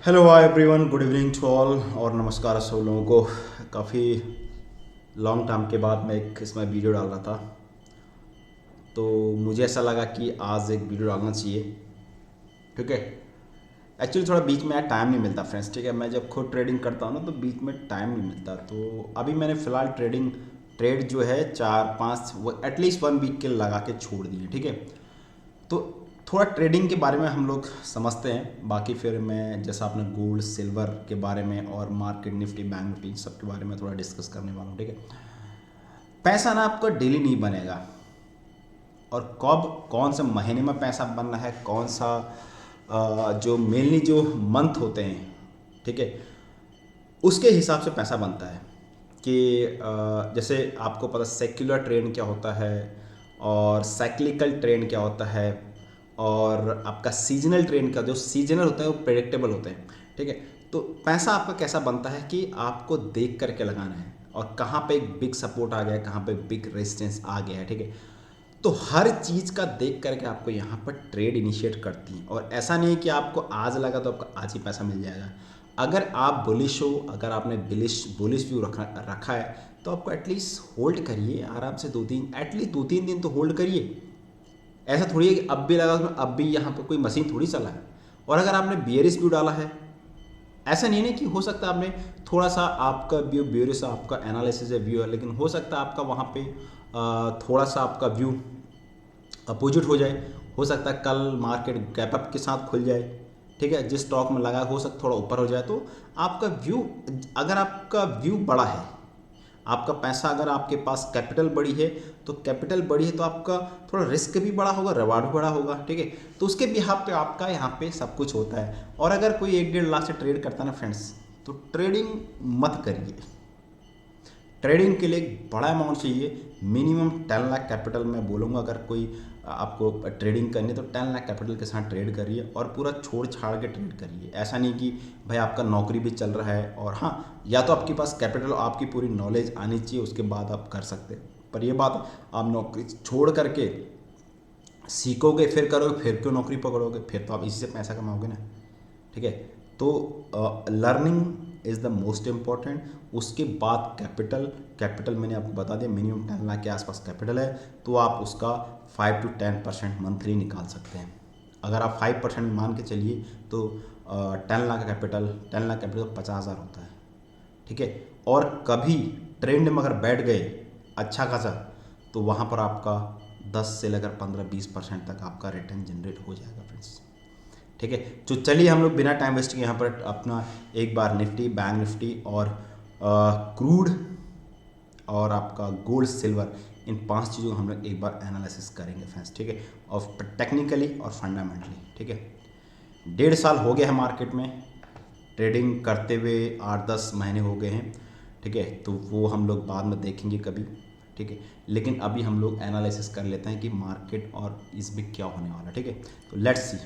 Hello hi everyone, good evening to all और नमस्कार सब लोगों को। काफ़ी लॉन्ग टाइम के बाद मैं एक इसमें वीडियो डाल रहा था, तो मुझे ऐसा लगा कि आज एक वीडियो डालना चाहिए। ठीक है, एक्चुअली थोड़ा बीच में यार टाइम नहीं मिलता फ्रेंड्स। ठीक है, मैं जब खुद ट्रेडिंग करता हूँ ना तो बीच में टाइम नहीं मिलता। तो अभी मैंने फ़िलहाल ट्रेड जो है 4-5 वो एटलीस्ट 1 वीक के लगा के छोड़ दिए। ठीक है, तो थोड़ा ट्रेडिंग के बारे में हम लोग समझते हैं। बाकी फिर मैं जैसा आपने गोल्ड सिल्वर के बारे में और मार्केट निफ्टी बैंक निफ्टी सब के बारे में थोड़ा डिस्कस करने वाला हूँ। ठीक है, पैसा ना आपका डेली नहीं बनेगा, और कब कौन से महीने में पैसा बनना है, कौन सा जो मेनली जो मंथ होते हैं, ठीक है, उसके हिसाब से पैसा बनता है। कि जैसे आपको पता सेक्युलर ट्रेंड क्या होता है और साइक्लिकल ट्रेंड क्या होता है, और आपका सीजनल ट्रेंड का जो सीजनल होता है वो प्रेडिक्टेबल होते हैं। ठीक है, तो पैसा आपका कैसा बनता है कि आपको देख करके लगाना है और कहाँ पे एक बिग सपोर्ट आ गया है, कहाँ पे बिग रेजिस्टेंस आ गया है। ठीक है, तो हर चीज़ का देख करके आपको यहाँ पर ट्रेड इनिशिएट करती हैं। और ऐसा नहीं है कि आपको आज लगा तो आपको आज ही पैसा मिल जाएगा। अगर आप बुलिश हो, अगर आपने बुलिश बुलिश व्यू रखा है, तो आपको एटलीस्ट होल्ड करिए आराम से। एटलीस्ट 2-3 दिन तो होल्ड करिए। ऐसा थोड़ी है कि अब भी लगा तो अब भी यहाँ पर कोई मशीन थोड़ी चला है। और अगर आपने बियरिश व्यू डाला है, ऐसा नहीं है ना कि हो सकता है आपने थोड़ा सा आपका व्यू बियरिश आपका एनालिसिस है व्यू है, लेकिन हो सकता है आपका वहाँ पे थोड़ा सा आपका व्यू अपोजिट हो जाए। हो सकता है कल मार्केट गैप अप के साथ खुल जाए। ठीक है, जिस स्टॉक में लगा हो सकता थोड़ा ऊपर हो जाए। तो आपका व्यू, अगर आपका व्यू बड़ा है, आपका पैसा, अगर आपके पास कैपिटल बड़ी है, तो कैपिटल बड़ी है तो आपका थोड़ा रिस्क भी बड़ा होगा, रिवार्ड भी बड़ा होगा। ठीक है, तो उसके बिहाफ पे आपका यहाँ पे सब कुछ होता है। और अगर कोई 1-1.5 लाख से ट्रेड करता है ना फ्रेंड्स, तो ट्रेडिंग मत करिए। ट्रेडिंग के लिए एक बड़ा अमाउंट चाहिए, मिनिमम 10 लाख कैपिटल मैं बोलूँगा। अगर कोई आपको ट्रेडिंग करनी है तो 10 लाख कैपिटल के साथ ट्रेड करिए और पूरा छोड़ छाड़ के ट्रेड करिए। ऐसा नहीं कि भाई आपका नौकरी भी चल रहा है और हाँ, या तो आपके पास कैपिटल, आपकी पूरी नॉलेज आनी चाहिए, उसके बाद आप कर सकते हैं। पर ये बात, आप नौकरी छोड़ करके सीखोगे फिर करोगे, फिर क्यों नौकरी पकड़ोगे, फिर तो आप इसी से पैसा कमाओगे ना। ठीक है, तो learning is the most important. उसके बाद कैपिटल, कैपिटल मैंने आपको बता दिया मिनिमम 10 लाख के आसपास कैपिटल है, तो आप उसका 5 to 10% मंथली निकाल सकते हैं। अगर आप 5% मान के चलिए तो 10 लाख कैपिटल 50,000 होता है। ठीक है, और कभी ट्रेंड में अगर बैठ गए अच्छा खासा, तो वहाँ पर आपका 10 से लेकर 15-20% तक आपका रिटर्न जनरेट हो जाएगा फ्रेंड्स। ठीक है, तो चलिए हम लोग बिना टाइम वेस्ट के यहाँ पर अपना एक बार निफ्टी बैंक निफ्टी और क्रूड और आपका गोल्ड सिल्वर, इन 5 चीज़ों को हम लोग एक बार एनालिसिस करेंगे फ्रेंड्स। ठीक है, और टेक्निकली और फंडामेंटली। ठीक है, 1.5 साल हो गया है मार्केट में, ट्रेडिंग करते हुए 8-10 महीने हो गए हैं। ठीक है, तो वो हम लोग बाद में देखेंगे कभी। ठीक है, लेकिन अभी हम लोग एनालिसिस कर लेते हैं कि मार्केट और इसमें क्या होने वाला है। ठीक है, तो लेट्स सी।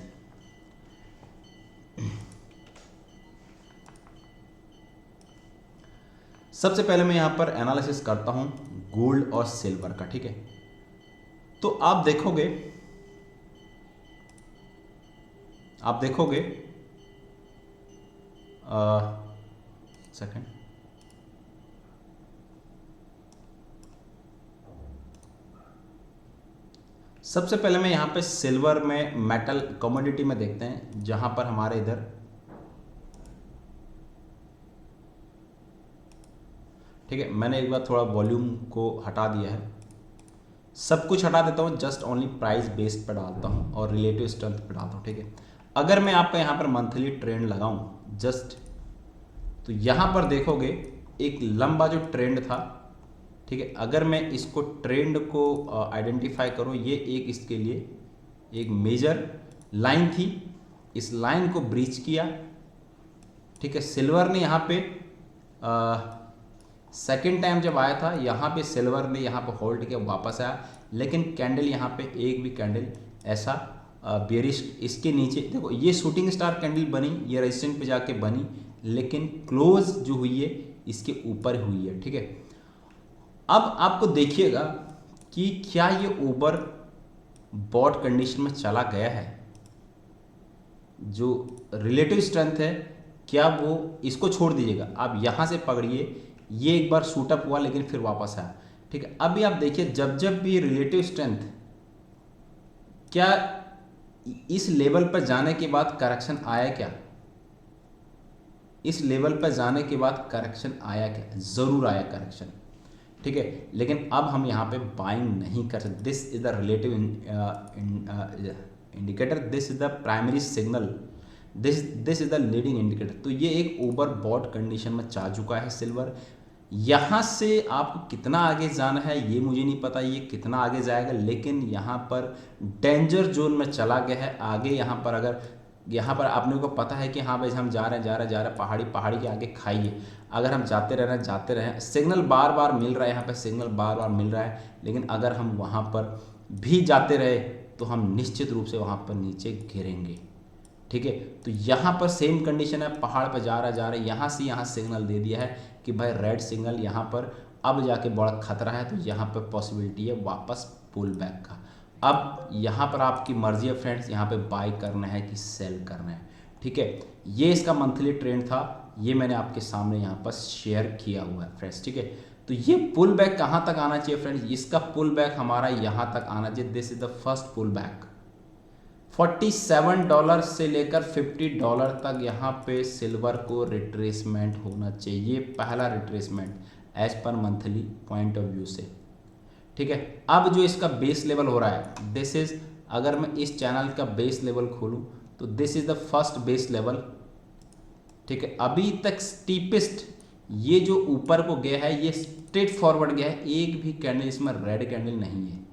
सबसे पहले मैं यहाँ पर एनालिसिस करता हूँ गोल्ड और सिल्वर का। ठीक है, तो आप देखोगे सेकंड, सबसे पहले मैं यहाँ पे सिल्वर में मेटल कमोडिटी में देखते हैं, जहाँ पर हमारे इधर, ठीक है, मैंने एक बार थोड़ा वॉल्यूम को हटा दिया है, सब कुछ हटा देता हूँ, जस्ट ओनली प्राइस बेस्ड पर डालता हूँ और रिलेटिव स्ट्रेंथ पर डालता हूँ। ठीक है, अगर मैं आपका यहाँ पर मंथली ट्रेंड लगाऊँ जस्ट, तो यहाँ पर देखोगे एक लंबा जो ट्रेंड था। ठीक है, अगर मैं इसको ट्रेंड को आइडेंटिफाई करूँ, ये एक इसके लिए एक मेजर लाइन थी, इस लाइन को ब्रीच किया। ठीक है, सिल्वर ने यहाँ पे सेकेंड टाइम जब आया था, यहाँ पे सिल्वर ने यहाँ पे होल्ड किया, वापस आया, लेकिन कैंडल यहाँ पे एक भी कैंडल ऐसा बेरिश इसके नीचे, देखो ये शूटिंग स्टार कैंडल बनी, ये रेजिस्टेंस पे जाके बनी, लेकिन क्लोज जो हुई है इसके ऊपर हुई है। ठीक है, अब आपको देखिएगा कि क्या ये ओवर बॉट कंडीशन में चला गया है। जो रिलेटिव स्ट्रेंथ है क्या वो इसको छोड़ दीजिएगा, आप यहाँ से पकड़िए, ये एक बार शूट अप हुआ लेकिन फिर वापस आया। ठीक है, अभी आप देखिए जब जब भी रिलेटिव स्ट्रेंथ, क्या इस लेवल पर जाने के बाद करेक्शन आया क्या? इस लेवल पर जाने के बाद करेक्शन आया क्या? जरूर आया करेक्शन। ठीक है, लेकिन अब हम यहाँ पे बाइंग नहीं कर सकते। This is the relative indicator, this is the primary signal, this is the leading indicator. तो ये एक ओवरबॉट कंडीशन में जा चुका है सिल्वर। यहाँ से आपको कितना आगे जाना है ये मुझे नहीं पता, ये कितना आगे जाएगा, लेकिन यहाँ पर डेंजर जोन में चला गया है। आगे यहाँ पर अगर यहाँ पर आपने को पता है कि हाँ भाई हम जा रहे हैं पहाड़ी के आगे खाइए, अगर हम जाते रहे, सिग्नल बार बार मिल रहा है, यहाँ पर सिग्नल बार बार मिल रहा है, लेकिन अगर हम वहाँ पर भी जाते रहे तो हम निश्चित रूप से वहाँ पर नीचे गिरेंगे। ठीक है, तो यहाँ पर सेम कंडीशन है, पहाड़ पर जा रहा है, यहाँ से यहाँ सिग्नल दे दिया है कि भाई रेड सिग्नल यहाँ पर अब जाके बड़ा खतरा है, तो यहाँ पर पॉसिबिलिटी है वापस पुल बैक का। अब यहाँ पर आपकी मर्जी है फ्रेंड्स, यहाँ पे बाय करना है कि सेल करना है। ठीक है, ये इसका मंथली ट्रेंड था, ये मैंने आपके सामने यहाँ पर शेयर किया हुआ है फ्रेंड्स। ठीक है, तो ये पुल बैक कहाँ तक आना चाहिए फ्रेंड्स? इसका पुल बैक हमारा यहाँ तक आना चाहिए। This is the first pull back. $47 से लेकर $50 तक यहाँ पे सिल्वर को रिट्रेसमेंट होना चाहिए। ये पहला retracement as per monthly point of view से। ठीक है, अब जो इसका बेस लेवल हो रहा है, दिस इज, अगर मैं इस चैनल का बेस लेवल खोलूं तो this is the first base level. ठीक है, अभी तक स्टीपेस्ट ये जो ऊपर को गया है ये स्ट्रेट फॉरवर्ड गया है, एक भी कैंडल इसमें रेड कैंडल नहीं है।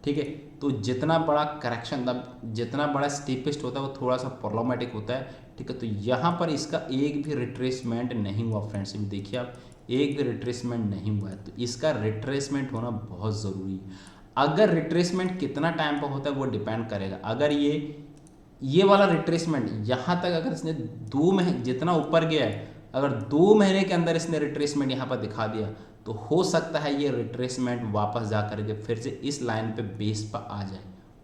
ठीक है, तो जितना बड़ा करेक्शन, जितना बड़ा स्टीपेस्ट होता है वो थोड़ा सा प्रॉब्लमेटिक होता है। ठीक है, तो यहाँ पर इसका एक भी रिट्रेसमेंट नहीं हुआ फ्रेंड्स, भी देखिए आप, एक भी रिट्रेसमेंट नहीं हुआ है, तो इसका रिट्रेसमेंट होना बहुत ज़रूरी है। अगर रिट्रेसमेंट कितना टाइम पर होता है वो डिपेंड करेगा। अगर ये वाला रिट्रेसमेंट यहाँ तक अगर इसने 2 महीने जितना ऊपर गया है, अगर 2 महीने के अंदर इसने रिट्रेसमेंट यहाँ पर दिखा दिया तो हो सकता है ये रिट्रेसमेंट वापस जा करके फिर से इस लाइन पे बेस पर आ जाए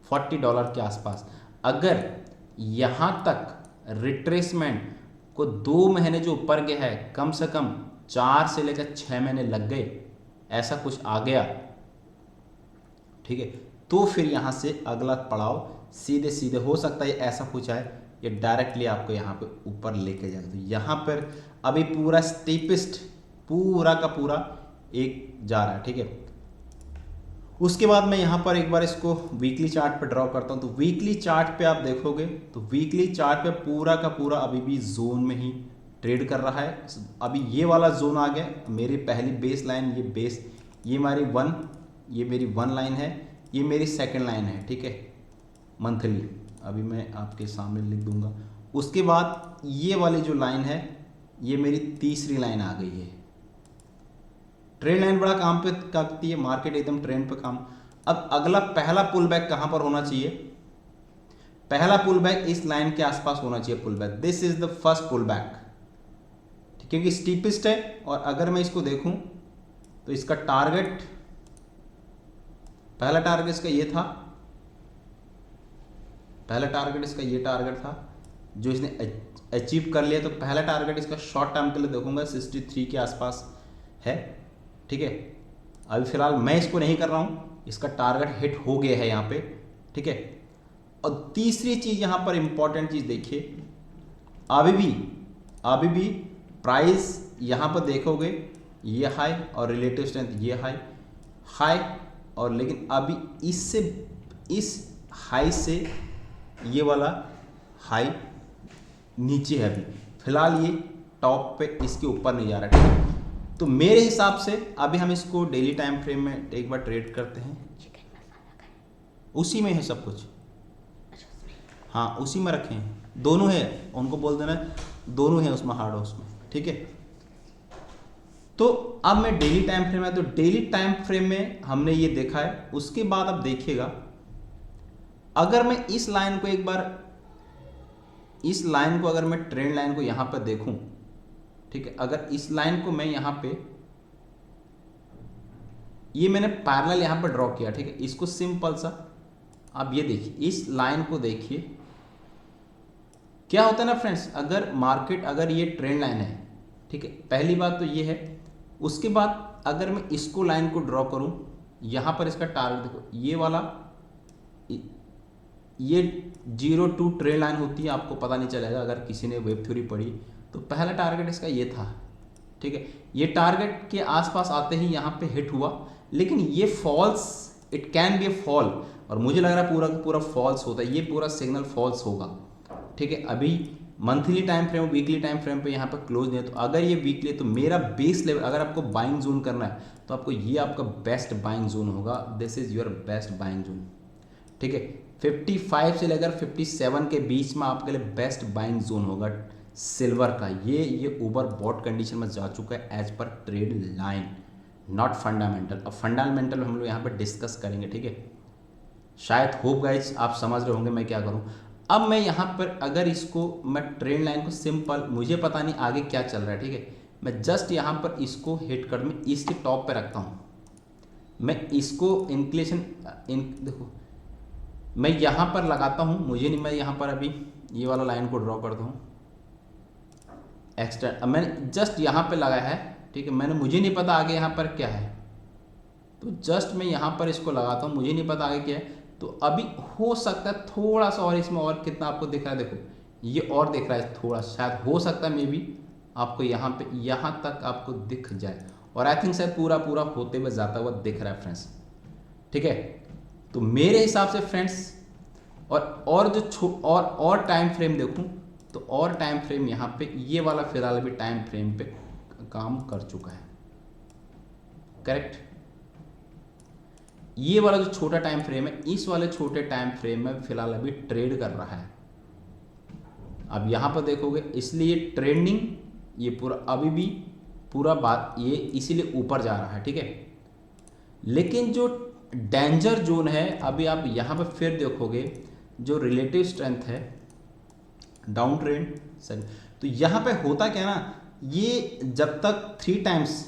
$40 के आसपास। अगर यहाँ तक रिट्रेसमेंट को 2 महीने जो ऊपर गया है, कम से कम 4 से लेकर 6 महीने लग गए, ऐसा कुछ आ गया, ठीक है, तो फिर यहाँ से अगला पड़ाव सीधे सीधे हो सकता है ऐसा कुछ है, ये डायरेक्टली आपको यहाँ पे ऊपर लेके जाएगा। तो यहाँ पर अभी पूरा स्टीपेस्ट पूरा का पूरा एक जा रहा है। ठीक है, उसके बाद मैं यहाँ पर एक बार इसको वीकली चार्ट पे ड्रॉ करता हूँ। तो वीकली चार्ट पे आप देखोगे तो वीकली चार्ट पे पूरा का पूरा अभी भी जोन में ही ट्रेड कर रहा है। अभी ये वाला जोन आ गया, मेरी पहली बेस लाइन, ये बेस, ये मेरी वन लाइन है, ये मेरी सेकंड लाइन है। ठीक है, मंथली अभी मैं आपके सामने लिख दूंगा। उसके बाद ये वाली जो लाइन है ये मेरी तीसरी लाइन आ गई है। ट्रेंड लाइन बड़ा काम पे करती है, मार्केट एकदम ट्रेंड पे काम। अब अगला पहला पुल बैक कहां पर होना चाहिए? पहला पुल बैक इस लाइन के आसपास होना चाहिए pull back. This is the first pull back, क्योंकि स्टीपेस्ट है। और अगर मैं इसको देखूं तो इसका टारगेट, पहला टारगेट इसका ये था, पहला टारगेट इसका ये टारगेट था जो इसने अचीव कर लिया। तो पहला टारगेट इसका शॉर्ट टर्म के लिए देखूंगा 63 के आसपास है। ठीक है, अभी फिलहाल मैं इसको नहीं कर रहा हूं, इसका टारगेट हिट हो गया है यहाँ पे। ठीक है, और तीसरी चीज यहाँ पर इंपॉर्टेंट चीज देखिए, अभी भी प्राइस यहाँ पर देखोगे ये हाई और रिलेटिव स्ट्रेंथ ये हाई और लेकिन अभी इससे, इस हाई से ये वाला हाई नीचे है। अभी फिलहाल ये टॉप पे इसके ऊपर नहीं जा रहा है। तो मेरे हिसाब से अभी हम इसको डेली टाइम फ्रेम में एक बार ट्रेड करते हैं। उसी में है सब कुछ, हाँ उसी में रखे हैं, दोनों है, उनको बोल देना दोनों है उसमें, हार्ड हाउस में। ठीक है, तो अब मैं डेली टाइम फ्रेम है, तो डेली टाइम फ्रेम में हमने ये देखा है। उसके बाद अब देखिएगा, अगर मैं इस लाइन को एक बार, इस लाइन को अगर मैं ट्रेंड लाइन को यहां पर देखूं, ठीक है, अगर इस लाइन को मैं यहां पे, ये मैंने पैरेलल यहां पर ड्रॉ किया। ठीक है, इसको सिंपल सा आप ये देखिए, इस लाइन को देखिए क्या होता है ना फ्रेंड्स, अगर मार्केट, अगर ये ट्रेंड लाइन है, ठीक है, पहली बात तो ये है। उसके बाद अगर मैं इसको लाइन को ड्रॉ करूं, यहां पर इसका टारगेट देखो, ये वाला, ये 0 to ट्रेंड लाइन होती है, आपको पता नहीं चलेगा अगर किसी ने वेब थ्योरी पढ़ी तो। पहला टारगेट इसका ये था, ठीक है, ये टारगेट के आसपास आते ही यहाँ पे हिट हुआ, लेकिन ये falls, it can be a fall, और मुझे लग रहा है पूरा का पूरा फॉल्स होता है, ये पूरा सिग्नल फॉल्स होगा, ठीक है। अभी monthly time frame, weekly time frame पे यहाँ पर क्लोज नहीं है, तो अगर ये वीकली है तो मेरा बेस लेवल, अगर आपको बाइंग जोन करना है तो आपको ये आपका बेस्ट बाइंग जोन होगा, this is your best buying zone, ठीक है। 55 से लेकर 57 के बीच में आपके लिए बेस्ट बाइंग जोन होगा सिल्वर का। ये ओवर बॉट कंडीशन में जा चुका है as per trade line, not fundamental. अब फंडामेंटल हम लोग यहाँ पर डिस्कस करेंगे, ठीक है। शायद होप गाइज आप समझ रहे होंगे मैं क्या करूँ। अब मैं यहाँ पर अगर इसको मैं ट्रेंड लाइन को सिंपल, मुझे पता नहीं आगे क्या चल रहा है, ठीक है, मैं जस्ट यहाँ पर इसको हिट कर, मैं इसके टॉप पे रखता हूँ, मैं इसको इंक्लेशन देखो मैं यहाँ पर लगाता हूँ, मुझे नहीं, मैं यहाँ पर अभी ये वाला लाइन को ड्रॉ करता हूँ एक्स्ट्रा, अब मैंने जस्ट यहाँ पे लगाया है, ठीक है, मैंने, मुझे नहीं पता आगे यहाँ पर क्या है, तो जस्ट मैं यहाँ पर इसको लगाता हूँ, मुझे नहीं पता आगे क्या है। तो अभी हो सकता है थोड़ा सा और इसमें, और कितना आपको दिख रहा है, देखो ये और दिख रहा है थोड़ा, शायद हो सकता है मे बी आपको यहाँ पे, यहाँ तक आपको दिख जाए, और आई थिंक शायद पूरा पूरा होते हुए जाता हुआ दिख रहा है फ्रेंड्स, ठीक है। तो मेरे हिसाब से फ्रेंड्स, और जो और टाइम फ्रेम देखूं तो और टाइम फ्रेम यहाँ पे ये वाला फिलहाल अभी टाइम फ्रेम पे काम कर चुका है, करेक्ट। ये वाला जो छोटा टाइम फ्रेम है, इस वाले छोटे टाइम फ्रेम में फिलहाल अभी ट्रेड कर रहा है। अब यहाँ पर देखोगे, इसलिए ट्रेंडिंग ये पूरा अभी भी पूरा बात ये इसीलिए ऊपर जा रहा है, ठीक है। लेकिन जो डेंजर जोन है, अभी आप यहाँ पर फिर देखोगे, जो रिलेटिव स्ट्रेंथ है डाउन ट्रेंड सर, तो यहाँ पे होता क्या ना, ये जब तक 3 टाइम्स,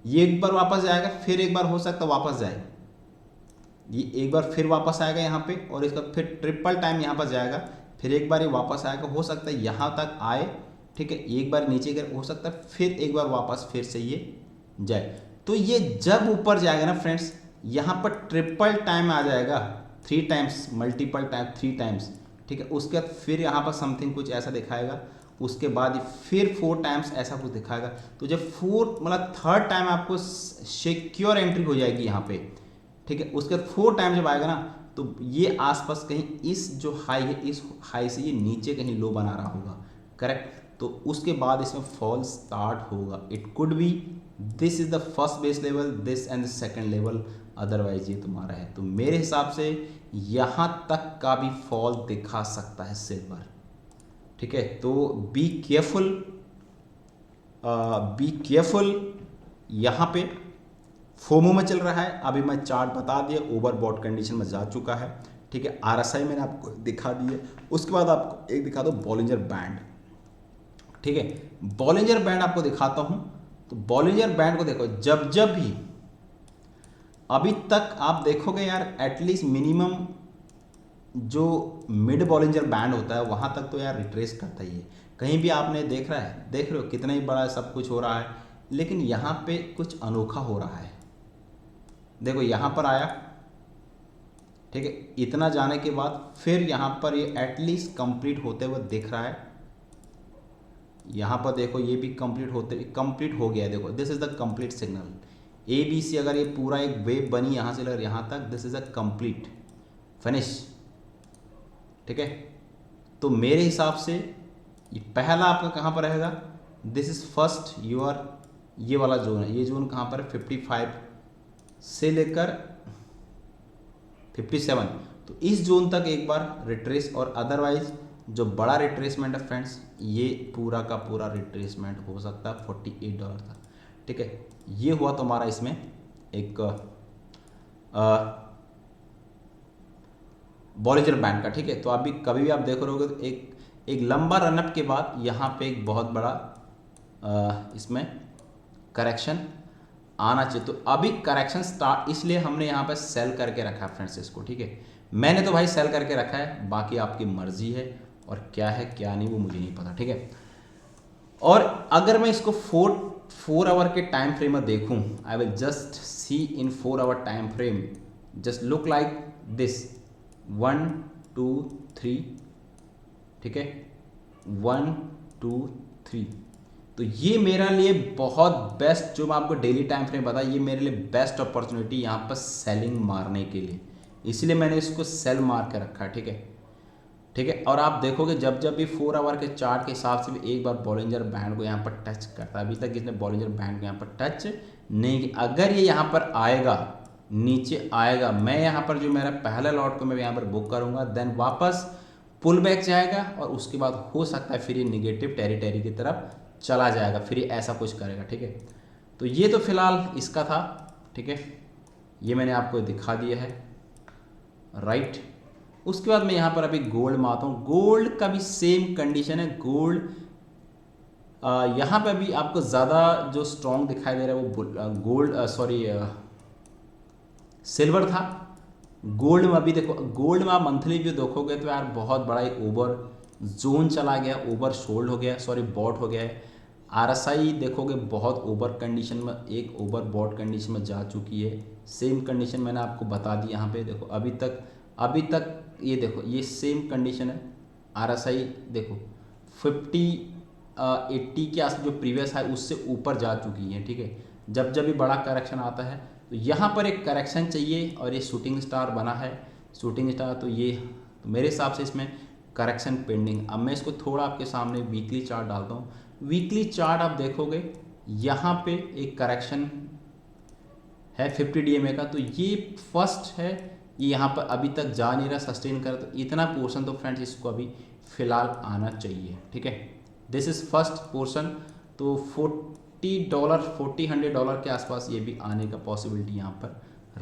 ये एक बार वापस जाएगा, फिर एक बार हो सकता है वापस जाए, ये एक बार फिर वापस आएगा यहाँ पे, और इसका फिर ट्रिपल टाइम यहाँ पर जाएगा, फिर एक बार ये वापस आएगा, हो सकता है यहाँ तक आए, ठीक है, एक बार नीचे कर, हो सकता है फिर एक बार वापस फिर से ये जाए। तो ये जब ऊपर जाएगा ना फ्रेंड्स, यहाँ पर ट्रिपल टाइम आ जाएगा, 3 टाइम्स, मल्टीपल टाइम 3 टाइम्स, ठीक है। उसके बाद फिर यहाँ पर समथिंग कुछ ऐसा दिखाएगा, उसके बाद फिर 4 टाइम्स ऐसा कुछ दिखाएगा। तो जब 4 मतलब 3rd टाइम आपको सिक्योर एंट्री हो जाएगी यहाँ पे, ठीक है। उसके बाद 4 टाइम जब आएगा ना, तो ये आसपास कहीं इस जो हाई है, इस हाई से ये नीचे कहीं लो बना रहा होगा, करेक्ट। तो उसके बाद इसमें फॉल स्टार्ट होगा, it could be this is the first base level, this and the second level, otherwise ये तुम्हारा है। तो मेरे हिसाब से यहाँ तक का भी फॉल दिखा सकता है सिल्वर, ठीक है। तो बी केयरफुल यहाँ पे फोमो में चल रहा है। अभी मैं चार्ट बता दिया, ओवरबॉट कंडीशन में जा चुका है, ठीक है। आरएसआई मैंने आपको दिखा दी है। उसके बाद आपको एक दिखा दो बॉलिंजर बैंड, ठीक है। बॉलिंजर बैंड आपको दिखाता हूं। तो बॉलिंजर बैंड को देखो, जब जब भी अभी तक आप देखोगे यार, एटलीस्ट मिनिमम जो मिड बॉलिंजर बैंड होता है वहां तक तो यार रिट्रेस करता ही है। कहीं भी आपने देख रहे हो कितना ही बड़ा सब कुछ हो रहा है, लेकिन यहाँ पे कुछ अनोखा हो रहा है। देखो यहाँ पर आया, ठीक है, इतना जाने के बाद फिर यहाँ पर ये एटलीस्ट कंप्लीट होते हुए दिख रहा है। यहाँ पर देखो ये भी कंप्लीट हो गया है। देखो this is the complete signal ABC, अगर ये पूरा एक वेव बनी यहाँ से लेकर यहाँ तक, this is a complete finish, ठीक है। तो मेरे हिसाब से ये पहला आपका कहाँ पर रहेगा, दिस इज फर्स्ट योर, ये वाला जोन है, ये जोन कहाँ पर है 55 से लेकर 57, तो इस जोन तक एक बार रिट्रेस, और अदरवाइज जो बड़ा रिट्रेसमेंट है फ्रेंड्स, ये पूरा का पूरा रिट्रेसमेंट हो सकता है $48 तक, ठीक है। ये हुआ तुम्हारा इसमें एक बॉलिंजर बैंड का, ठीक है। तो अभी कभी भी आप देख रहे होगे तो एक लंबा रनअप के बाद यहाँ पे एक बहुत बड़ा इसमें करेक्शन आना चाहिए। तो अभी करेक्शन स्टार्ट, इसलिए हमने यहाँ पे सेल करके रखा है फ्रेंड्स इसको, ठीक है। मैंने तो भाई सेल करके रखा है, बाकी आपकी मर्जी है। और क्या है क्या नहीं वो मुझे नहीं पता, ठीक है। और अगर मैं इसको 4 आवर के टाइम फ्रेम में देखूं, I will just see in 4 hour time frame, just look like this 1 2 3, ठीक है, 1 2 3। तो ये मेरे लिए बहुत बेस्ट, जो मैं आपको डेली टाइम फ्रेम बताया, ये मेरे लिए बेस्ट अपॉर्चुनिटी यहाँ पर सेलिंग मारने के लिए, इसलिए मैंने इसको सेल मार के रखा है, ठीक है, ठीक है। और आप देखोगे जब जब भी 4 आवर के चार्ट के हिसाब से भी एक बार बॉलिंजर बैंड को यहाँ पर टच करता है, अभी तक इसने बॉलिंजर बैंड को यहाँ पर टच नहीं किया। अगर ये यहाँ पर आएगा, नीचे आएगा, मैं यहाँ पर जो मेरा पहला लॉट को मैं यहाँ पर बुक करूँगा, देन वापस पुल बैक जाएगा और उसके बाद हो सकता है फिर ये निगेटिव टेरिटरी की तरफ चला जाएगा, फिर ये ऐसा कुछ करेगा, ठीक है। तो ये तो फिलहाल इसका था, ठीक है, ये मैंने आपको दिखा दिया है, राइट। उसके बाद मैं यहाँ पर अभी गोल्ड मारता हूँ। गोल्ड का भी सेम कंडीशन है। गोल्ड यहाँ पे अभी आपको ज़्यादा जो स्ट्रॉन्ग दिखाई दे रहा है वो गोल्ड सिल्वर था। गोल्ड में अभी देखो, गोल्ड में आप मंथली व्यू देखोगे तो यार बहुत बड़ा एक ओवर जोन चला गया, ओवर सोल्ड हो गया, सॉरी बॉट हो गया है। आरएसआई देखोगे बहुत ओवर कंडीशन में, एक ओवर बॉट कंडीशन में जा चुकी है। सेम कंडीशन मैंने आपको बता दी यहाँ पे, देखो अभी तक ये देखो ये सेम कंडीशन है। आरएसआई देखो 80 के आस जो प्रीवियस है उससे ऊपर जा चुकी है, ठीक है। जब जब भी बड़ा करेक्शन आता है तो यहाँ पर एक करेक्शन चाहिए, और ये शूटिंग स्टार बना है, शूटिंग स्टार, तो ये तो मेरे हिसाब से इसमें करेक्शन पेंडिंग। अब मैं इसको थोड़ा आपके सामने वीकली चार्ट डालता हूँ। वीकली चार्ट आप देखोगे यहाँ पे एक करेक्शन है 50 DMA का, तो ये फर्स्ट है, ये यहाँ पर अभी तक जा नहीं रहा, सस्टेन कर, तो इतना पोर्शन तो फ्रेंड्स इसको अभी फिलहाल आना चाहिए, ठीक है। दिस इज़ फर्स्ट पोर्शन, तो $40 के आसपास ये भी आने का पॉसिबिलिटी यहाँ पर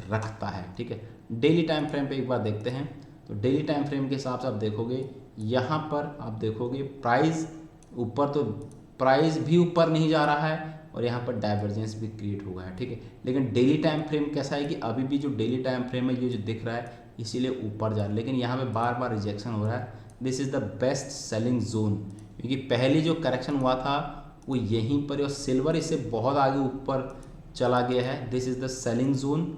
रखता है, ठीक है। डेली टाइम फ्रेम पे एक बार देखते हैं। तो डेली टाइम फ्रेम के हिसाब से आप देखोगे यहाँ पर, आप देखोगे प्राइस ऊपर, तो प्राइस भी ऊपर नहीं जा रहा है और यहाँ पर डाइवर्जेंस भी क्रिएट हुआ है, ठीक है। लेकिन डेली टाइम फ्रेम कैसा है कि अभी भी जो डेली टाइम फ्रेम है ये जो दिख रहा है इसीलिए ऊपर जा रहा है, लेकिन यहाँ पे बार बार रिजेक्शन हो रहा है। This is the best selling zone, क्योंकि पहले जो करेक्शन हुआ था वो यहीं पर, और सिल्वर इससे बहुत आगे ऊपर चला गया है। This is the selling zone,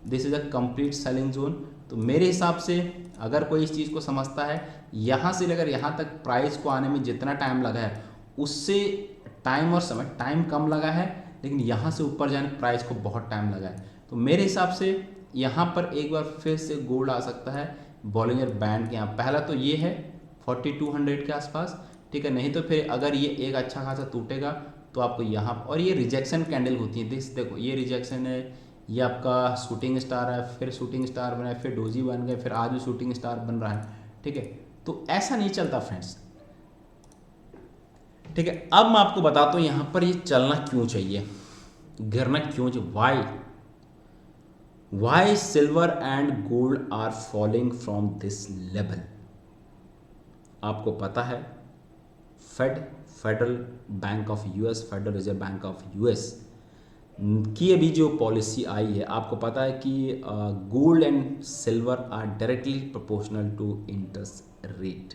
this is the complete selling zone. तो मेरे हिसाब से अगर कोई इस चीज़ को समझता है, यहाँ से लेकर यहाँ तक प्राइस को आने में जितना टाइम लगा है उससे टाइम और समय, टाइम कम लगा है, लेकिन यहाँ से ऊपर जाने प्राइस को बहुत टाइम लगा है। तो मेरे हिसाब से यहाँ पर एक बार फिर से गोल्ड आ सकता है बॉलिंजर बैंड के यहाँ। पहला तो ये है 4200 के आसपास, ठीक है। नहीं तो फिर अगर ये एक अच्छा खासा टूटेगा तो आपको यहाँ, और ये रिजेक्शन कैंडल होती है, देखो ये रिजेक्शन है, ये आपका शूटिंग स्टार है, फिर शूटिंग स्टार बना है, फिर डोजी बन गए, फिर आज भी शूटिंग स्टार बन रहा है, ठीक है। तो ऐसा नहीं चलता फ्रेंड्स, ठीक है। अब मैं आपको बताता हूँ यहाँ पर ये चलना क्यों चाहिए, गिरना क्यों चाहिए, why silver and gold are falling from this level. आपको पता है federal bank of US, federal reserve bank of US की अभी जो पॉलिसी आई है, आपको पता है कि gold and silver are directly proportional to interest rate.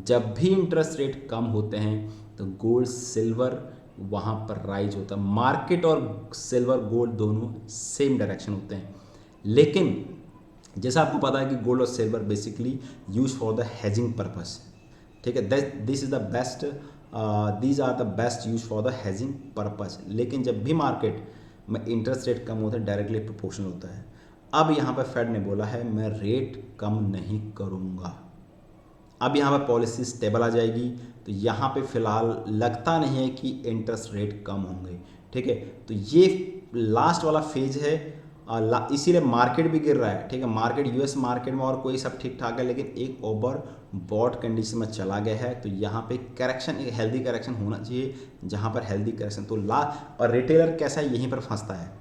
जब भी इंटरेस्ट रेट कम होते हैं तो गोल्ड सिल्वर वहाँ पर राइज होता है। मार्केट और सिल्वर गोल्ड दोनों सेम डायरेक्शन होते हैं, लेकिन जैसा आपको पता है कि गोल्ड और silver basically use for the hedging purpose, ठीक है। This is the best, these are the best use for the hedging purpose. लेकिन जब भी मार्केट में इंटरेस्ट रेट कम होता है डायरेक्टली प्रोपोर्शनल होता है। अब यहाँ पर फेड ने बोला है मैं रेट कम नहीं करूँगा। अब यहाँ पर पॉलिसी स्टेबल आ जाएगी, तो यहाँ पे फिलहाल लगता नहीं है कि इंटरेस्ट रेट कम होंगे, ठीक है। तो ये लास्ट वाला फेज है, इसीलिए मार्केट भी गिर रहा है, ठीक है। मार्केट यूएस मार्केट में और कोई सब ठीक ठाक है, लेकिन एक ओवर बॉट कंडीशन में चला गया है। तो यहाँ पे करेक्शन, एक हेल्दी करेक्शन होना चाहिए, जहाँ पर हेल्दी करेक्शन, तो और रिटेलर कैसा है यहीं पर फंसता है।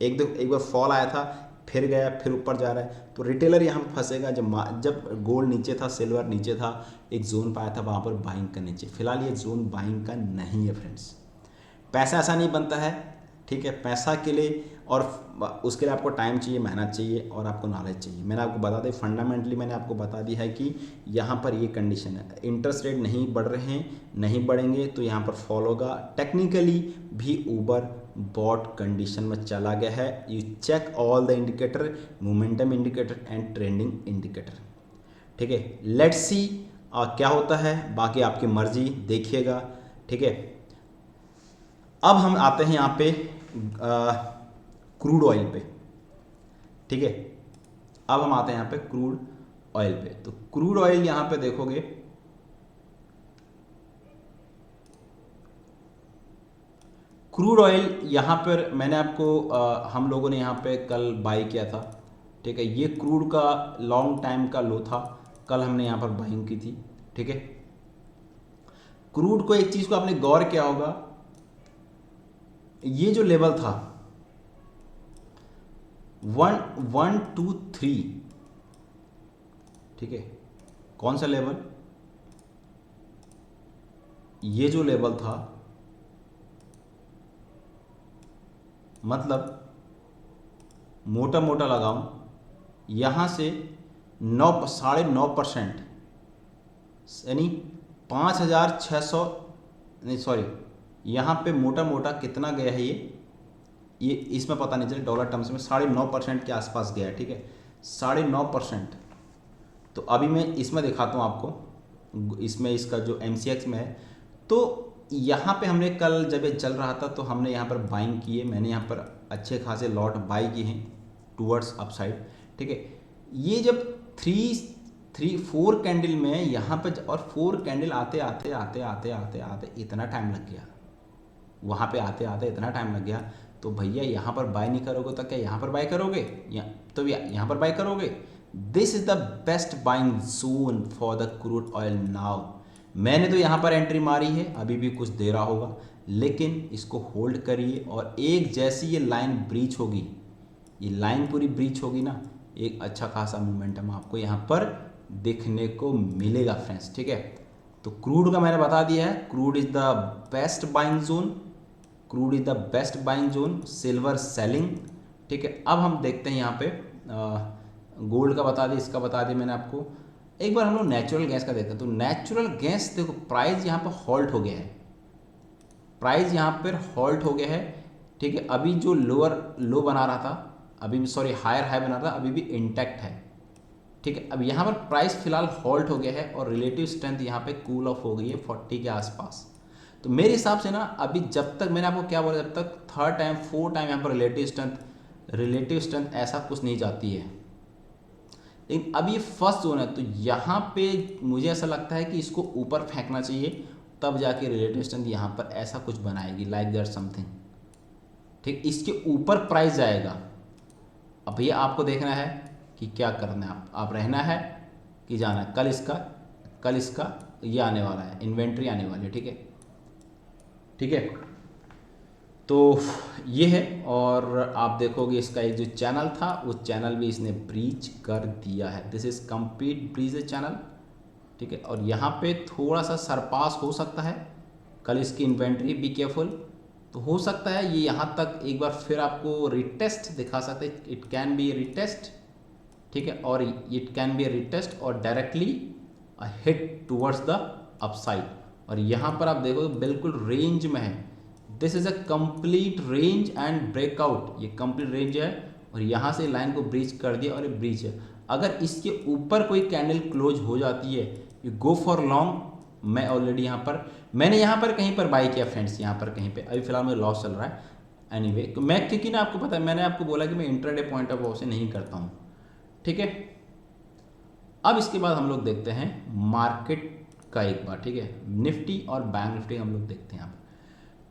एक बार फॉल आया था, फिर गया, फिर ऊपर जा रहा है, तो रिटेलर यहाँ पर फंसेगा। जब गोल्ड नीचे था, सिल्वर नीचे था, एक जोन पाया था, वहाँ पर बाइंग करनी चाहिए। फिलहाल ये जोन बाइंग का नहीं है फ्रेंड्स। पैसा ऐसा नहीं बनता है ठीक है, पैसा के लिए और उसके लिए आपको टाइम चाहिए, मेहनत चाहिए और आपको नॉलेज चाहिए। मैंने आपको बता दें फंडामेंटली, मैंने आपको बता दिया है कि यहाँ पर ये कंडीशन है, इंटरेस्ट रेट नहीं बढ़ रहे हैं, नहीं बढ़ेंगे तो यहाँ पर फॉल होगा। टेक्निकली भी ऊबर बॉट कंडीशन में चला गया है। You check all the indicator, momentum indicator and trending indicator, ठीक है। लेट्स सी क्या होता है, बाकी आपकी मर्जी, देखिएगा, ठीक है। अब हम आते हैं यहाँ पे क्रूड ऑयल पे, ठीक है। अब हम आते हैं यहाँ पे क्रूड ऑयल पे। तो क्रूड ऑयल यहाँ पे देखोगे, क्रूड ऑयल यहाँ पर मैंने आपको हम लोगों ने यहाँ पे कल बाई किया था, ठीक है। ये क्रूड का लॉन्ग टाइम का लो था, कल हमने यहाँ पर बाइंग की थी, ठीक है। क्रूड को एक चीज़ को आपने गौर किया होगा, ये जो लेवल था 1,123, ठीक है, कौन सा लेवल, ये जो लेवल था, मतलब मोटा मोटा लगाऊं यहां से 9.5%, यानी 5,600, नहीं सॉरी, यहाँ पे मोटा मोटा कितना गया है ये इसमें पता नहीं चले, डॉलर टर्म्स में 9.5% के आसपास गया है, ठीक है, 9.5%। तो अभी मैं इसमें दिखाता हूँ आपको, इसमें इसका जो MCX में है। तो यहाँ पे हमने कल जब ये चल रहा था तो हमने यहाँ पर बाइंग किए, मैंने यहाँ पर अच्छे खासे लॉट बाई किए हैं टूवर्ड्स अपसाइड, ठीक है। ये जब 4 कैंडल में यहाँ पे, और 4 कैंडल आते आते आते आते आते आते इतना टाइम लग गया, वहाँ पे आते आते इतना टाइम लग गया, तो भैया यहाँ पर बाय नहीं करोगे तो क्या यहाँ पर बाय करोगे, तो यहाँ पर बाय करोगे। This is the best buying zone for the crude oil now. मैंने तो यहाँ पर एंट्री मारी है, अभी भी कुछ दे रहा होगा, लेकिन इसको होल्ड करिए और एक जैसी ये लाइन ब्रीच होगी, ये लाइन पूरी ब्रीच होगी ना, एक अच्छा खासा मोमेंटम आपको यहाँ पर देखने को मिलेगा फ्रेंड्स, ठीक है। तो क्रूड का मैंने बता दिया है, crude is the best buying zone, crude is the best buying zone, silver selling, ठीक है। अब हम देखते हैं यहाँ पे गोल्ड का बता दिया, इसका बता दिया मैंने आपको। एक बार हम लोग नेचुरल गैस का देखते हैं। तो नेचुरल गैस देखो, प्राइस यहाँ पर हॉल्ट हो गया है, प्राइस यहाँ पर हॉल्ट हो गया है, ठीक है। अभी जो लोअर लो बना रहा था, अभी भी सॉरी हायर हाई बना रहा था, अभी भी इंटैक्ट है, ठीक है। अब यहाँ पर प्राइस फिलहाल हॉल्ट हो गया है और रिलेटिव स्ट्रेंथ यहाँ पे कूल ऑफ हो गई है 40 के आसपास। तो मेरे हिसाब से ना अभी जब तक, मैंने आपको क्या बोला, जब तक 3rd टाइम 4th टाइम यहाँ पर रिलेटिव स्ट्रेंथ ऐसा कुछ नहीं जाती है, लेकिन अब ये फर्स्ट जोन है, तो यहाँ पे मुझे ऐसा लगता है कि इसको ऊपर फेंकना चाहिए, तब जाके रिलेटिव स्ट्रेंथ यहाँ पर ऐसा कुछ बनाएगी, लाइक दैट समथिंग, ठीक। इसके ऊपर प्राइस जाएगा। अब भैया आपको देखना है कि क्या करना है, आप रहना है कि जाना है। कल इसका ये आने वाला है, इन्वेंट्री आने वाली है, ठीक है, ठीक है। तो ये है, और आप देखोगे इसका एक जो चैनल था, वो चैनल भी इसने ब्रीच कर दिया है। This is complete breach channel, ठीक है। और यहाँ पे थोड़ा सा सरपास हो सकता है कल इसकी इन्वेंट्री, बी केयरफुल। तो हो सकता है ये यहाँ तक एक बार फिर आपको रिटेस्ट दिखा सकते हैं, इट कैन बी रिटेस्ट, ठीक है, और इट कैन बी रिटेस्ट और directly hit towards the upside. और यहाँ पर आप देखो बिल्कुल रेंज में है, this is a complete range and breakout, ये कंप्लीट रेंज है और यहाँ से लाइन को ब्रीच कर दिया और ये ब्रीच है। अगर इसके ऊपर कोई कैंडल क्लोज हो जाती है, यू गो फॉर लॉन्ग। मैं ऑलरेडी मैंने यहाँ पर कहीं पर बाई किया फ्रेंड्स, यहाँ पर कहीं पे, अभी फिलहाल मुझे लॉस चल रहा है एनीवे। तो मैं, क्योंकि ना आपको पता है, मैंने आपको बोला कि मैं इंट्राडे पॉइंट ऑफ व्यू से नहीं करता हूँ, ठीक है। अब इसके बाद हम लोग देखते हैं मार्केट का एक बार, ठीक है, निफ्टी और बैंक निफ्टी हम लोग देखते हैं यहाँ पर।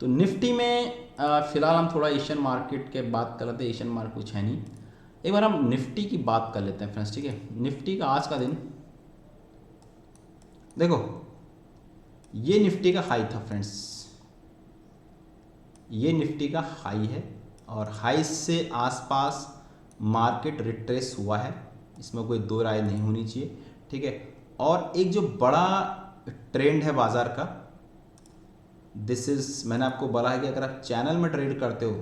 तो निफ्टी में फिलहाल हम थोड़ा एशियन मार्केट के बात कर लेते हैं, एशियन मार्केट कुछ है नहीं, एक बार हम निफ्टी की बात कर लेते हैं फ्रेंड्स, ठीक है। निफ्टी का आज का दिन देखो, ये निफ्टी का हाई था फ्रेंड्स, ये निफ्टी का हाई है और हाई से आसपास मार्केट रिट्रेस हुआ है, इसमें कोई दो राय नहीं होनी चाहिए, ठीक है। और एक जो बड़ा ट्रेंड है बाजार का, दिस इज, मैंने आपको बोला है कि अगर आप चैनल में ट्रेड करते हो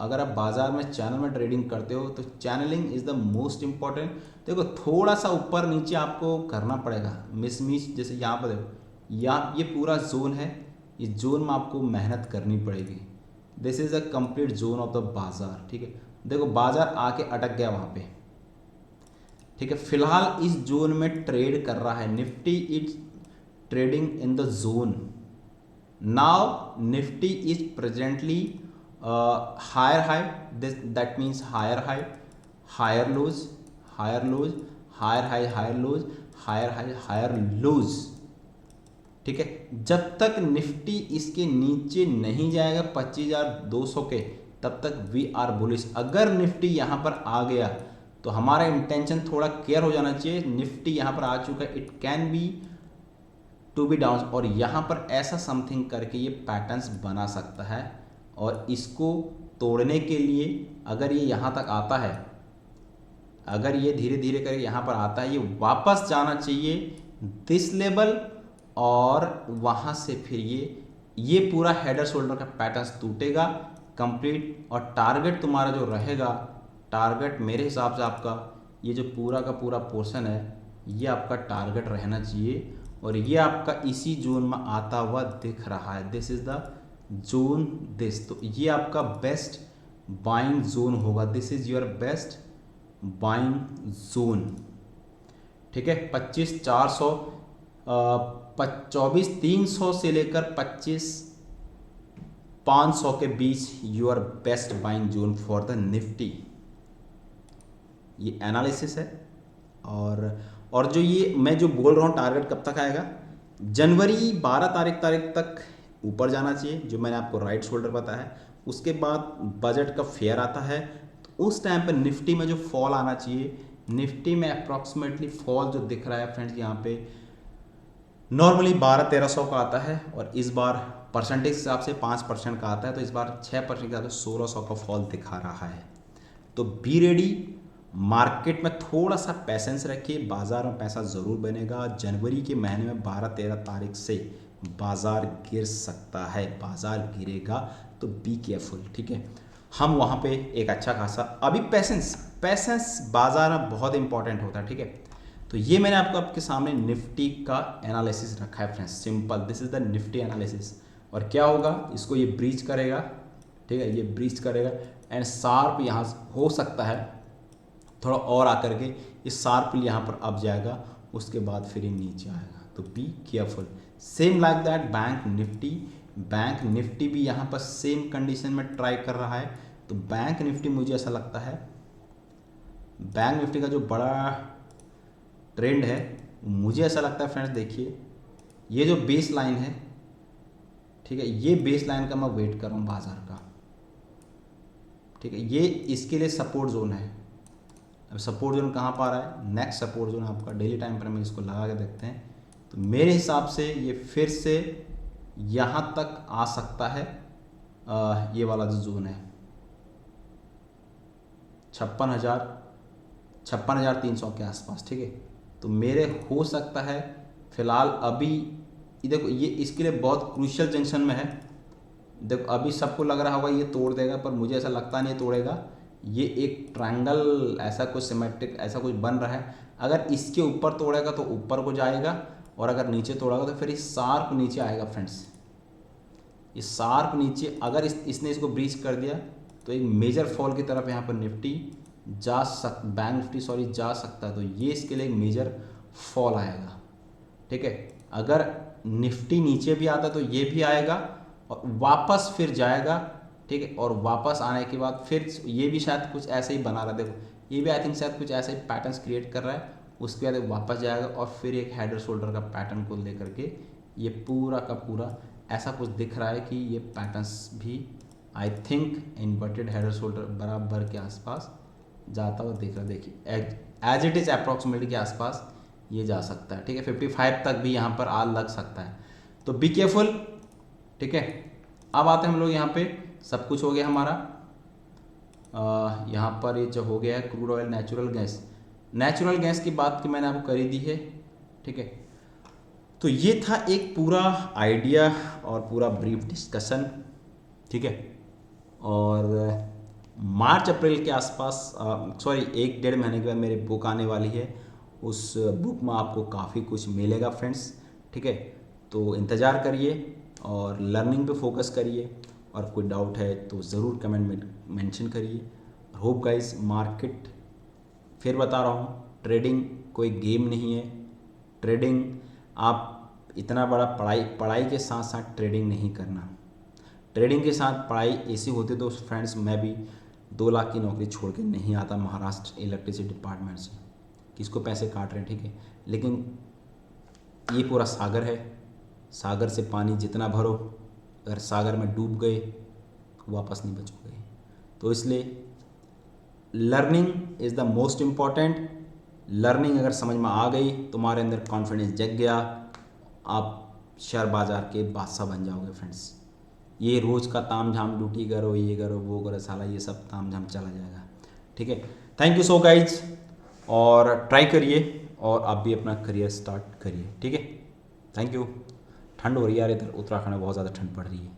अगर आप बाजार में चैनल में ट्रेडिंग करते हो तो channelling is the most important. देखो थोड़ा सा ऊपर नीचे आपको करना पड़ेगा, मिस जैसे यहाँ पर देखो, यहाँ ये पूरा जोन है, इस जोन में आपको मेहनत करनी पड़ेगी। This is a complete zone of the बाजार, ठीक है। देखो बाजार आके अटक गया वहाँ पे, ठीक है। फिलहाल इस जोन में ट्रेड कर रहा है Nifty, it's trading in the zone. Now Nifty is presently higher high, that means higher high, higher lows, higher lows, higher high, higher lows, higher high, higher lows, ठीक है। जब तक निफ्टी इसके नीचे नहीं जाएगा 25,200 के, तब तक वी आर बुलिश। अगर निफ्टी यहाँ पर आ गया तो हमारा इंटेंशन थोड़ा क्लियर हो जाना चाहिए, निफ्टी यहाँ पर आ चुका है, it can be to be down, और यहाँ पर ऐसा समथिंग करके ये पैटर्न्स बना सकता है। और इसको तोड़ने के लिए अगर ये यहाँ तक आता है, अगर ये धीरे धीरे करके यहाँ पर आता है, ये वापस जाना चाहिए दिस लेवल, और वहाँ से फिर ये पूरा हेडर शोल्डर का पैटर्न टूटेगा कंप्लीट। और टारगेट तुम्हारा जो रहेगा, टारगेट मेरे हिसाब से आपका ये जो पूरा का पूरा पोर्शन है, ये आपका टारगेट रहना चाहिए। और ये आपका इसी जोन में आता हुआ दिख रहा है, this is the zone this, तो ये आपका बेस्ट बाइंग जोन होगा, this is your best buying zone, ठीक है। 25,400 24,300 से लेकर 25,500 के बीच your best buying zone for the Nifty. ये एनालिसिस है। और जो ये मैं जो बोल रहा हूँ टारगेट कब तक आएगा, जनवरी 12 तारीख तक ऊपर जाना चाहिए, जो मैंने आपको राइट शोल्डर बताया है। उसके बाद बजट का फेयर आता है, तो उस टाइम पर निफ्टी में जो फॉल आना चाहिए, निफ्टी में अप्रॉक्सीमेटली फॉल जो दिख रहा है फ्रेंड्स यहाँ पे नॉर्मली 12-1300 का आता है, और इस बार परसेंटेज हिसाब से 5% का आता है, तो इस बार 6% के हिसाब से 1600 का फॉल दिखा रहा है। तो बी रेडी, मार्केट में थोड़ा सा पैसेंस रखिए, बाजार में पैसा ज़रूर बनेगा। जनवरी के महीने में 12-13 तारीख से बाजार गिर सकता है, बाजार गिरेगा, तो बी केयरफुल, ठीक है। हम वहाँ पे एक अच्छा खासा अभी पैसेंस बाजार में बहुत इंपॉर्टेंट होता है, ठीक है। तो ये मैंने आपके सामने निफ्टी का एनालिसिस रखा है friends, simple, this is the Nifty analysis. और क्या होगा, इसको ये ब्रीच करेगा, ठीक है, ये ब्रीच करेगा एंड शार्प यहाँ हो सकता है थोड़ा और आकर के इस शार्प यहाँ पर अब जाएगा, उसके बाद फिर ये नीचे आएगा, तो be careful. Same like that bank Nifty भी यहाँ पर सेम कंडीशन में ट्राई कर रहा है। तो बैंक निफ्टी मुझे ऐसा लगता है, बैंक निफ्टी का जो बड़ा ट्रेंड है, मुझे ऐसा लगता है फ्रेंड्स, देखिए ये जो बेस लाइन है, ठीक है, ये बेस लाइन का मैं वेट कर रहा हूँ बाजार का, ठीक है। ये इसके लिए सपोर्ट जोन है। अब सपोर्ट जोन कहाँ पर आ रहा है, नेक्स्ट सपोर्ट जोन आपका डेली टाइम पर में इसको लगा के देखते हैं, तो मेरे हिसाब से ये फिर से यहाँ तक आ सकता है। ये वाला जो जोन है 56,300 के आसपास, ठीक है। तो मेरे हो सकता है फिलहाल अभी ये देखो, ये इसके लिए बहुत क्रूशियल जंक्शन में है। देखो अभी सबको लग रहा होगा ये तोड़ देगा, पर मुझे ऐसा लगता नहीं तोड़ेगा। ये एक ट्रायंगल ऐसा कुछ सिमेट्रिक ऐसा कुछ बन रहा है, अगर इसके ऊपर तोड़ेगा तो ऊपर को जाएगा, और अगर नीचे तोड़ेगा तो फिर ये शार्प नीचे आएगा फ्रेंड्स। ये शार्प नीचे अगर इसने इसको ब्रीच कर दिया तो एक मेजर फॉल की तरफ यहाँ पर निफ्टी बैंक निफ्टी जा सकता है। तो ये इसके लिए एक मेजर फॉल आएगा, ठीक है। अगर निफ्टी नीचे भी आता तो ये भी आएगा और वापस फिर जाएगा, ठीक है। और वापस आने के बाद फिर ये भी शायद कुछ ऐसे ही बना रहा है, देखो ये भी आई थिंक शायद कुछ ऐसे ही पैटर्न्स क्रिएट कर रहा है। उसके बाद वापस जाएगा और फिर एक हेडर शोल्डर का पैटर्न को लेकर के ये पूरा का पूरा ऐसा कुछ दिख रहा है कि ये पैटर्न्स भी I think inverted header shoulder बराबर के आसपास जाता हुआ दिख रहा है। देखिए एज इट इज़ अप्रॉक्सीमेटली के आसपास ये जा सकता है, ठीक है। 55 तक भी यहाँ पर आ लग सकता है, तो बी केयरफुल, ठीक है। अब आते हैं हम लोग यहाँ पे, सब कुछ हो गया हमारा। यहाँ पर ये जो हो गया है क्रूड ऑयल, नेचुरल गैस की बात की मैंने आपको करी दी है, ठीक है। तो ये था एक पूरा आइडिया और पूरा ब्रीफ डिस्कशन, ठीक है। और मार्च अप्रैल के आसपास, सॉरी 1-1.5 महीने के बाद मेरी बुक आने वाली है। उस बुक में आपको काफ़ी कुछ मिलेगा फ्रेंड्स, ठीक है। तो इंतज़ार करिए और लर्निंग पे फोकस करिए, और कोई डाउट है तो ज़रूर कमेंट में मेंशन करिए। होप गाइस, मार्केट फिर बता रहा हूँ, ट्रेडिंग कोई गेम नहीं है। ट्रेडिंग आप इतना बड़ा पढ़ाई के साथ साथ ट्रेडिंग नहीं करना। ट्रेडिंग के साथ पढ़ाई ऐसी होती तो फ्रेंड्स मैं भी 2 लाख की नौकरी छोड़ के नहीं आता महाराष्ट्र इलेक्ट्रिसिटी डिपार्टमेंट से। किसको पैसे काट रहे हैं, ठीक है, लेकिन ये पूरा सागर है। सागर से पानी जितना भरो, अगर सागर में डूब गए वापस नहीं बचोगे। तो इसलिए learning is the most important. Learning अगर समझ में आ गई, तुम्हारे अंदर कॉन्फिडेंस जग गया, आप शेयर बाज़ार के बादशाह बन जाओगे फ्रेंड्स। ये रोज़ का ताम झाम ड्यूटी करो, ये करो वो करो, साला ये सब ताम झाम चला जाएगा, ठीक है। थैंक यू सो गाइज, और ट्राई करिए और आप भी अपना करियर स्टार्ट करिए, ठीक है। Thank you. ठंड हो रही है यार, इधर उत्तराखंड में बहुत ज़्यादा ठंड पड़ रही है।